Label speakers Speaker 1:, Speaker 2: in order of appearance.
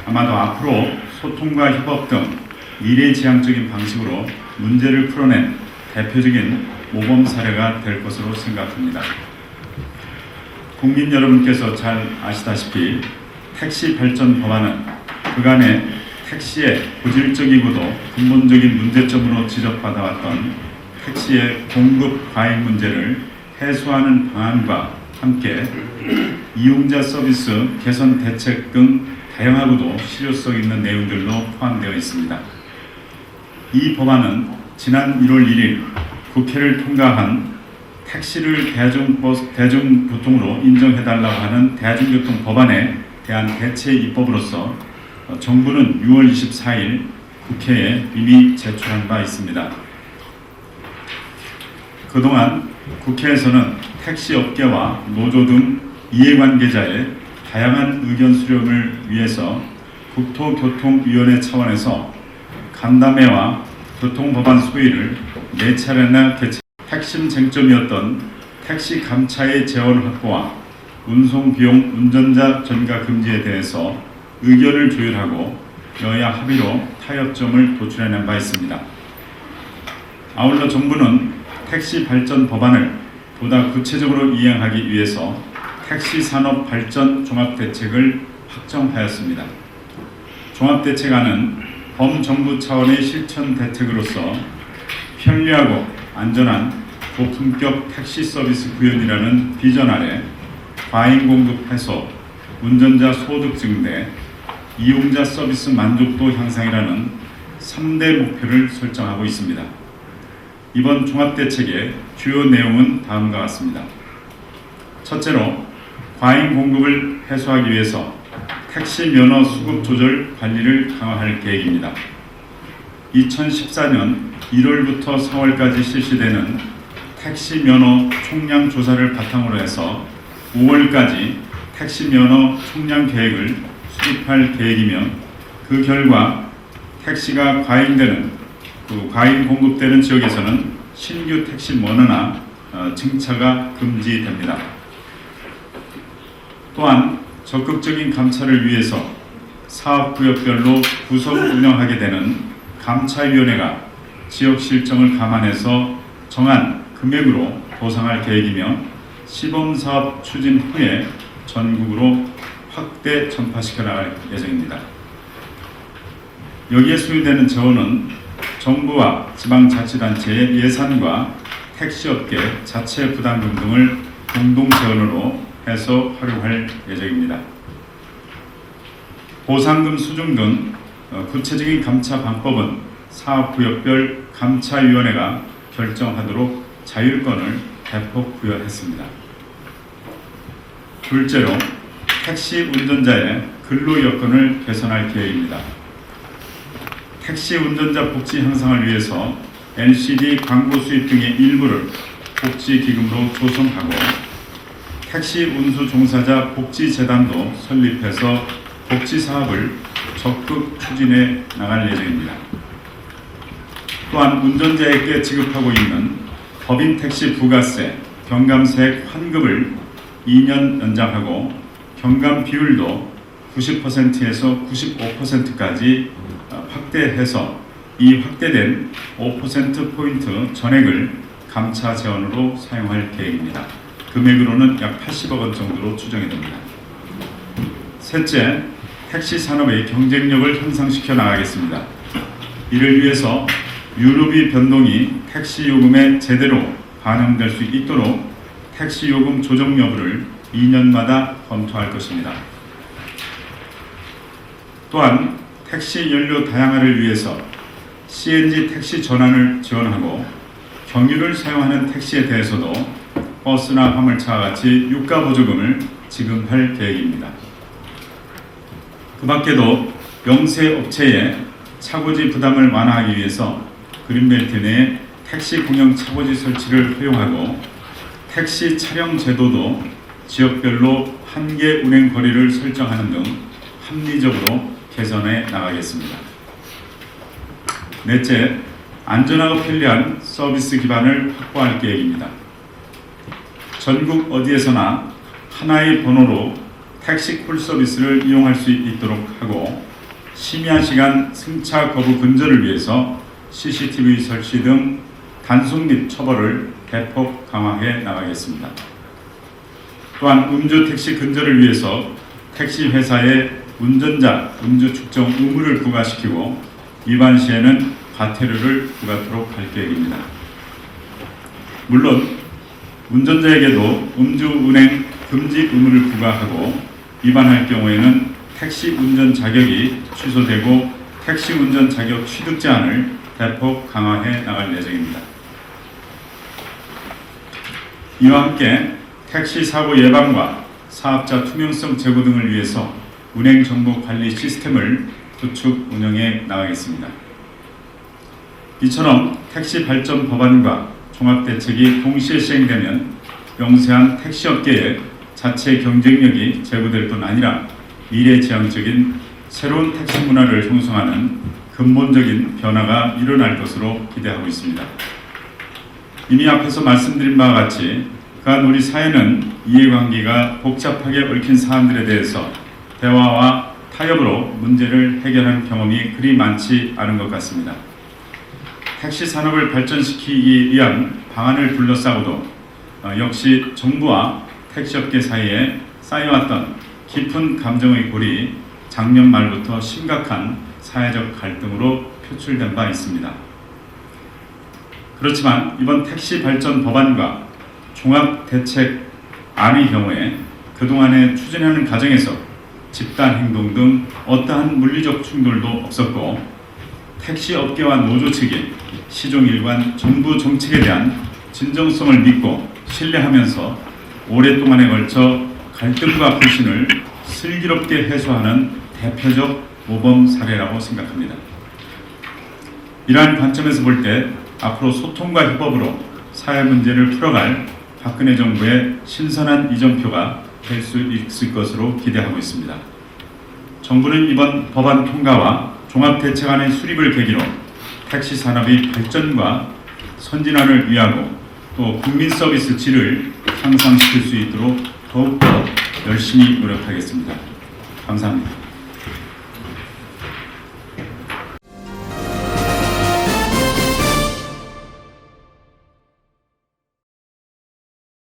Speaker 1: 아마도 앞으로 소통과 협업 등 미래지향적인 방식으로 문제를 풀어낸 대표적인 모범 사례가 될 것으로 생각합니다. 국민 여러분께서 잘 아시다시피 택시 발전 법안은 그간의 택시의 고질적이고도 근본적인 문제점으로 지적받아왔던 택시의 공급 과잉 문제를 해소하는 방안과 함께 이용자 서비스 개선 대책 등 다양하고도 실효성 있는 내용들로 포함되어 있습니다. 이 법안은 지난 1월 1일 국회를 통과한 택시를 대중교통으로 인정해달라고 하는 대중교통 법안에 대한 대체 입법으로서 정부는 6월 24일 국회에 이미 제출한 바 있습니다. 그동안 국회에서는 택시업계와 노조 등 이해관계자의 다양한 의견 수렴을 위해서 국토교통위원회 차원에서 간담회와 교통법안 소위를 4차례나 개최. 핵심 쟁점이었던 택시 감차의 재원 확보와 운송비용 운전자 전가 금지에 대해서 의견을 조율하고 여야 합의로 타협점을 도출해낸 바 있습니다. 아울러 정부는 택시 발전 법안을 보다 구체적으로 이행하기 위해서 택시 산업 발전 종합대책을 확정하였습니다. 종합대책안은 범정부 차원의 실천 대책으로서 편리하고 안전한 고품격 택시 서비스 구현이라는 비전 아래 과잉 공급 해소, 운전자 소득 증대, 이용자 서비스 만족도 향상이라는 3대 목표를 설정하고 있습니다. 이번 종합대책의 주요 내용은 다음과 같습니다. 첫째로 과잉 공급을 해소하기 위해서 택시 면허 수급 조절 관리를 강화할 계획입니다. 2014년 1월부터 4월까지 실시되는 택시 면허 총량 조사를 바탕으로 해서 5월까지 택시 면허 총량 계획을 수립할 계획이며 그 결과 택시가 과잉 공급되는 지역에서는 신규 택시 면허나 증차가 금지됩니다. 또한 적극적인 감차를 위해서 사업구역별로 구성 운영하게 되는 감차위원회가 지역 실정을 감안해서 정한 금액으로 보상할 계획이며 시범사업 추진 후에 전국으로 확대 전파시켜 나갈 예정입니다. 여기에 소요되는 재원은 정부와 지방자치단체의 예산과 택시업계 자체 부담금 등을 공동 재원으로 해서 활용할 예정입니다. 보상금 수준 등 구체적인 감차 방법은 사업구역별 감차위원회가 결정하도록 자율권을 대폭 부여했습니다. 둘째로 택시 운전자의 근로 여건을 개선할 계획입니다. 택시 운전자 복지 향상을 위해서 LCD 광고 수입 등의 일부를 복지기금으로 조성하고 택시 운수 종사자 복지재단도 설립해서 복지 사업을 적극 추진해 나갈 예정입니다. 또한 운전자에게 지급하고 있는 법인 택시 부가세, 경감세액 환급을 2년 연장하고 경감 비율도 90%에서 95%까지 확대해서 이 확대된 5%포인트 전액을 감차 재원으로 사용할 계획입니다. 금액으로는 약 80억 원 정도로 추정이 됩니다. 셋째, 택시 산업의 경쟁력을 향상시켜 나가겠습니다. 이를 위해서 유류비 변동이 택시 요금에 제대로 반영될 수 있도록 택시 요금 조정 여부를 2년마다 검토할 것입니다. 또한 택시 연료 다양화를 위해서 CNG 택시 전환을 지원하고 경유를 사용하는 택시에 대해서도 버스나 화물차와 같이 유가 보조금을 지급할 계획입니다. 그 밖에도 영세 업체의 차고지 부담을 완화하기 위해서 그린벨트 내에 택시 공영 차고지 설치를 허용하고 택시 차량 제도도 지역별로 한계 운행 거리를 설정하는 등 합리적으로 개선해 나가겠습니다. 넷째, 안전하고 편리한 서비스 기반을 확보할 계획입니다. 전국 어디에서나 하나의 번호로 택시 콜 서비스를 이용할 수 있도록 하고 심야 시간 승차 거부 근절을 위해서 CCTV 설치 등 단속 및 처벌을 대폭 강화해 나가겠습니다. 또한 음주 택시 근절을 위해서 택시 회사에 운전자 음주 측정 의무를 부과시키고 위반 시에는 과태료를 부과토록 할 계획입니다. 물론 운전자에게도 음주 운행 금지 의무를 부과하고 위반할 경우에는 택시 운전 자격이 취소되고 택시 운전 자격 취득 제한을 대폭 강화해 나갈 예정입니다. 이와 함께 택시 사고 예방과 사업자 투명성 제고 등을 위해서 운행 정보 관리 시스템을 구축 운영해 나가겠습니다. 이처럼 택시 발전 법안과 종합대책이 동시에 시행되면 영세한 택시업계의 자체 경쟁력이 제고될 뿐 아니라 미래지향적인 새로운 택시 문화를 형성하는 근본적인 변화가 일어날 것으로 기대하고 있습니다. 이미 앞에서 말씀드린 바와 같이 그간 우리 사회는 이해관계가 복잡하게 얽힌 사안들에 대해서 대화와 타협으로 문제를 해결한 경험이 그리 많지 않은 것 같습니다. 택시 산업을 발전시키기 위한 방안을 둘러싸고도 역시 정부와 택시업계 사이에 쌓여왔던 깊은 감정의 골이 작년 말부터 심각한 사회적 갈등으로 표출된 바 있습니다. 그렇지만 이번 택시 발전 법안과 종합대책안의 경우에 그동안에 추진하는 과정에서 집단 행동 등 어떠한 물리적 충돌도 없었고 택시업계와 노조 측이 시종일관 정부 정책에 대한 진정성을 믿고 신뢰하면서 오랫동안에 걸쳐 갈등과 불신을 슬기롭게 해소하는 대표적 모범 사례라고 생각합니다. 이러한 관점에서 볼 때 앞으로 소통과 협업으로 사회 문제를 풀어갈 박근혜 정부의 신선한 이정표가 될 수 있을 것으로 기대하고 있습니다. 정부는 이번 법안 통과와 종합대책안의 수립을 계기로 택시 산업의 발전과 선진화를 위하고 또 국민 서비스 질을 향상시킬 수 있도록 더욱더 열심히 노력하겠습니다. 감사합니다.